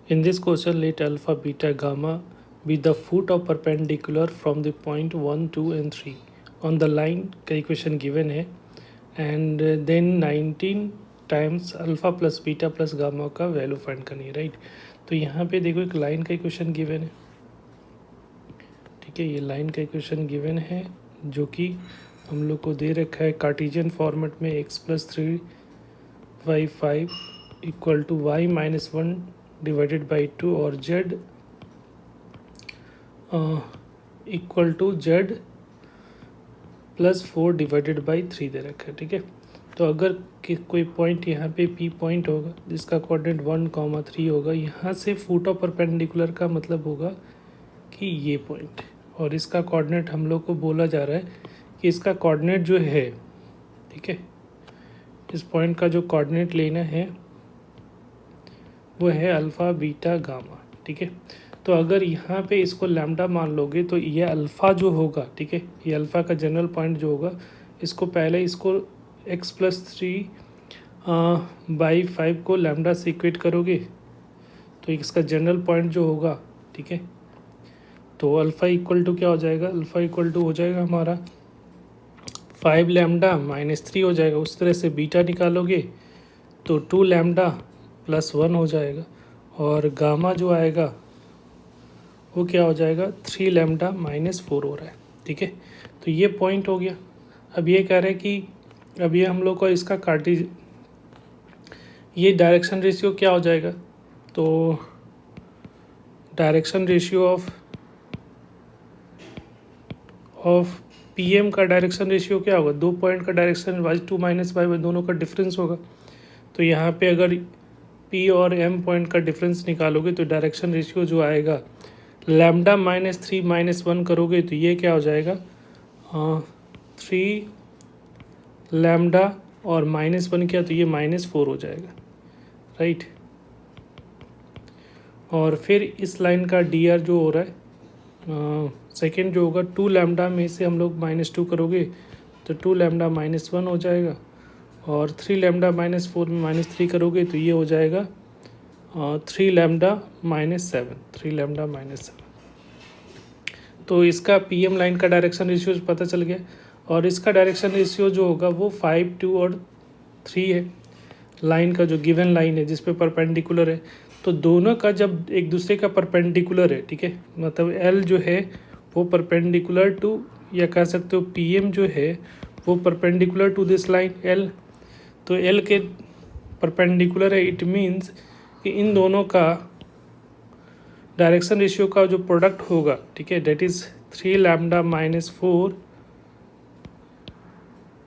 In this question, let alpha, beta, gamma be the foot of perpendicular from the point 1, 2 and 3 on the line का equation given है and then 19 times alpha plus beta plus gamma का value find करनी है, right. तो यहाँ पे देखो एक लाइन का इक्वेशन गिवन है, ठीक है। ये लाइन का इक्वेशन गिवन है जो कि हम लोग को दे रखा है कार्टेशियन फॉर्मेट में x+3y5 equal to y-1 divided by 2 और z equal to z+4 divided by 3 दे रखा है, ठीक है। तो अगर कोई पॉइंट यहाँ पे P पॉइंट होगा जिसका कोऑर्डिनेट 1,3 होगा, यहाँ से फुट ऑफ परपेंडिकुलर का मतलब होगा कि ये पॉइंट, और इसका कोऑर्डिनेट हम लोग को बोला जा रहा है कि इसका कोऑर्डिनेट जो है, ठीक है, इस पॉइंट का जो कोऑर्डिनेट लेना है वो है अल्फ़ा बीटा गामा, ठीक है। तो अगर यहाँ पे इसको लैम्डा मान लोगे तो ये अल्फ़ा जो होगा, ठीक है, ये अल्फ़ा का जनरल पॉइंट जो होगा, इसको पहले इसको x+3/5 को लैम्डा से इक्वेट करोगे तो इसका जनरल पॉइंट जो होगा, ठीक है, तो अल्फ़ा इक्वल टू क्या हो जाएगा, अल्फ़ा इक्वल टू हो जाएगा हमारा 5 लैम्डा -3 हो जाएगा। उस तरह से बीटा निकालोगे तो 2 लैम्डा +1 हो जाएगा, और गामा जो आएगा वो क्या हो जाएगा 3 लैम्डा -4 हो रहा है, ठीक है। तो ये पॉइंट हो गया। अब ये कह रहे हैं कि अब ये हम लोग को इसका ये डायरेक्शन रेशियो क्या हो जाएगा, तो डायरेक्शन रेशियो ऑफ PM का डायरेक्शन रेशियो क्या होगा, दो पॉइंट का डायरेक्शन y2 -y1 दोनों का डिफरेंस होगा। तो यहाँ पे अगर P और M पॉइंट का डिफरेंस निकालोगे तो डायरेक्शन रेशियो जो आएगा लैम्डा -3 -1 करोगे तो ये क्या हो जाएगा 3 लैम्डा और -1 किया तो ये -4 हो जाएगा, राइट। और फिर इस लाइन का DR जो हो रहा है सेकेंड जो होगा 2 लैम्डा में से हम लोग -2 करोगे तो 2 लैम्डा -1 हो जाएगा, और 3 लैम्डा -4 में -3 करोगे तो ये हो जाएगा 3 लैम्डा -7, 3 लैम्डा -7। तो इसका PM लाइन का डायरेक्शन रेशियो पता चल गया, और इसका डायरेक्शन रेशियो जो होगा वो 5, 2 और 3 है, लाइन का जो गिवन लाइन है जिस पे परपेंडिकुलर है। तो दोनों का जब एक दूसरे का परपेंडिकुलर है, ठीक है, मतलब L जो है वो परपेंडिकुलर टू, या कह सकते हो PM जो है वो perpendicular to this line L, तो L के परपेंडिकुलर है, इट मीन्स कि इन दोनों का डायरेक्शन रेशियो का जो प्रोडक्ट होगा, ठीक है, that is 3 lambda -4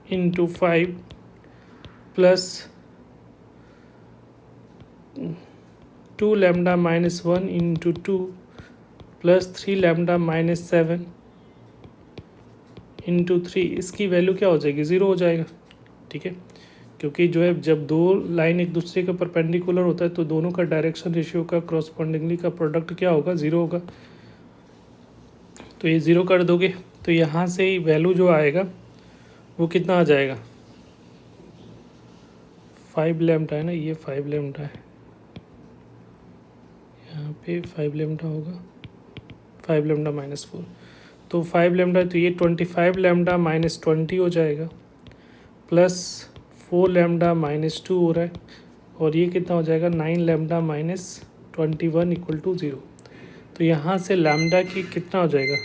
into 5 plus 2 lambda -1 into 2 plus 3 lambda -7 into 3, इसकी वैल्यू क्या हो जाएगी 0 हो जाएगा, ठीक है। क्योंकि जो है जब दो लाइन एक दूसरे के परपेंडिकुलर होता है तो दोनों का डायरेक्शन रेशियो का क्रॉसपॉन्डिंगली का प्रोडक्ट क्या होगा 0 होगा। तो ये 0 कर दोगे तो यहाँ से वैल्यू जो आएगा वो कितना आ जाएगा 5 लैम्डा है ना, ये 5 लैम्डा है, यहाँ पे 5 लैम्डा होगा, 5 लैम्डा -4, तो 5 लैम्डा तो ये 25 लैम्डा -20 हो जाएगा, प्लस 4 लैम्डा -2 हो रहा है, और ये कितना हो जाएगा 9 लैम्डा -21 इक्वल टू 0। तो यहाँ से लैम्डा की कितना हो जाएगा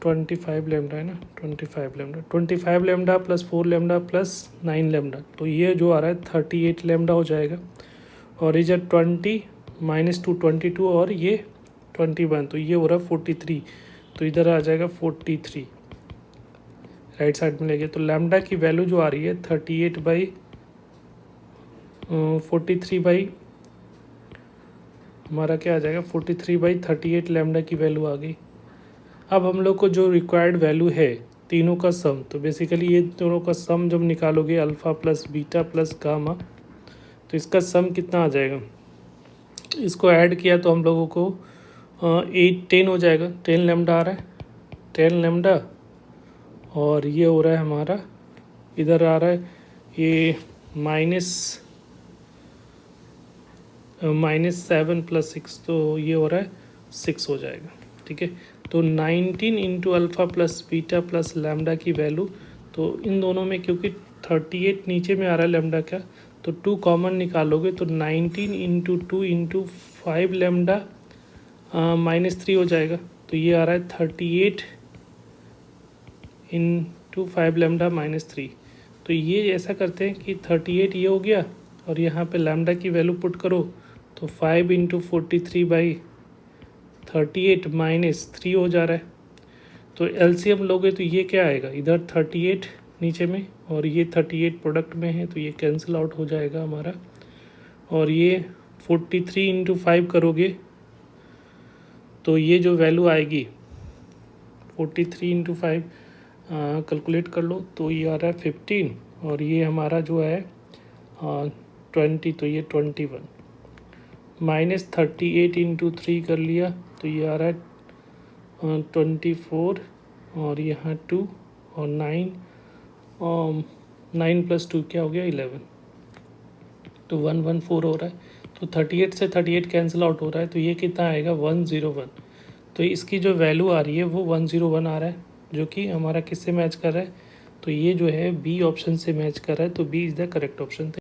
25 लैम्डा है ना, 25 lambda plus 4 lambda plus 9 lambda, तो ये जो आ रहा है 38 लैम्डा हो जाएगा, और ये जब 20 -2 22 और ये 21, तो ये हो रहा है 43, तो इधर आ जाएगा 43 राइट साइड में लेंगे। तो लैम्डा की वैल्यू जो आ रही है 43 हमारा क्या आ जाएगा 43/38 लैम्डा की वैल्यू आ गई। अब हम लोग को जो रिक्वायर्ड वैल्यू है तीनों का सम, तो बेसिकली ये दोनों का सम जब निकालोगे alpha plus beta plus gamma, तो इसका सम कितना आ जाएगा, इसको ऐड किया तो हम लोगों को 10 हो जाएगा, 10 लैम्डा आ रहा है, 10 लैम्डा, और ये हो रहा है हमारा इधर आ रहा है ये -7 + 6, तो ये हो रहा है 6 हो जाएगा। ठीक है, तो 19 into alpha plus beta plus lambda की वैल्यू, तो इन दोनों में क्योंकि 38 नीचे में आ रहा है लैम्डा का, तो 2 कॉमन निकालोगे तो 19 इंटू 2 इंटू 5 लैम्डा -3 हो जाएगा। तो ये आ रहा है 38 इंटू 5 लैम्डा -3। तो ये ऐसा करते हैं कि 38 ये हो गया और यहाँ पे लैम्डा की वैल्यू पुट करो, तो 5 इंटू 43/38 -3 हो जा रहा है। तो एलसीएम लोगे तो ये क्या आएगा, इधर 38 नीचे में और ये 38 प्रोडक्ट में है, तो ये कैंसिल आउट हो जाएगा हमारा। और ये 43 इंटू 5 करोगे तो ये जो वैल्यू आएगी 43 इंटू 5 कैलकुलेट कर लो, तो ये आ रहा है 15 और ये हमारा जो है 20, तो ये 21। -38 इंटू 3 कर लिया तो ये आ रहा है 24 और यहाँ 2 और 9 + 2 क्या हो गया 11, तो 114 हो रहा है। तो 38 से 38 कैंसिल आउट हो रहा है, तो ये कितना आएगा 101। तो इसकी जो वैल्यू आ रही है वो 101 आ रहा है, जो कि हमारा किससे मैच कर रहा है, तो ये जो है बी ऑप्शन से मैच कर रहा है, तो B is the correct option.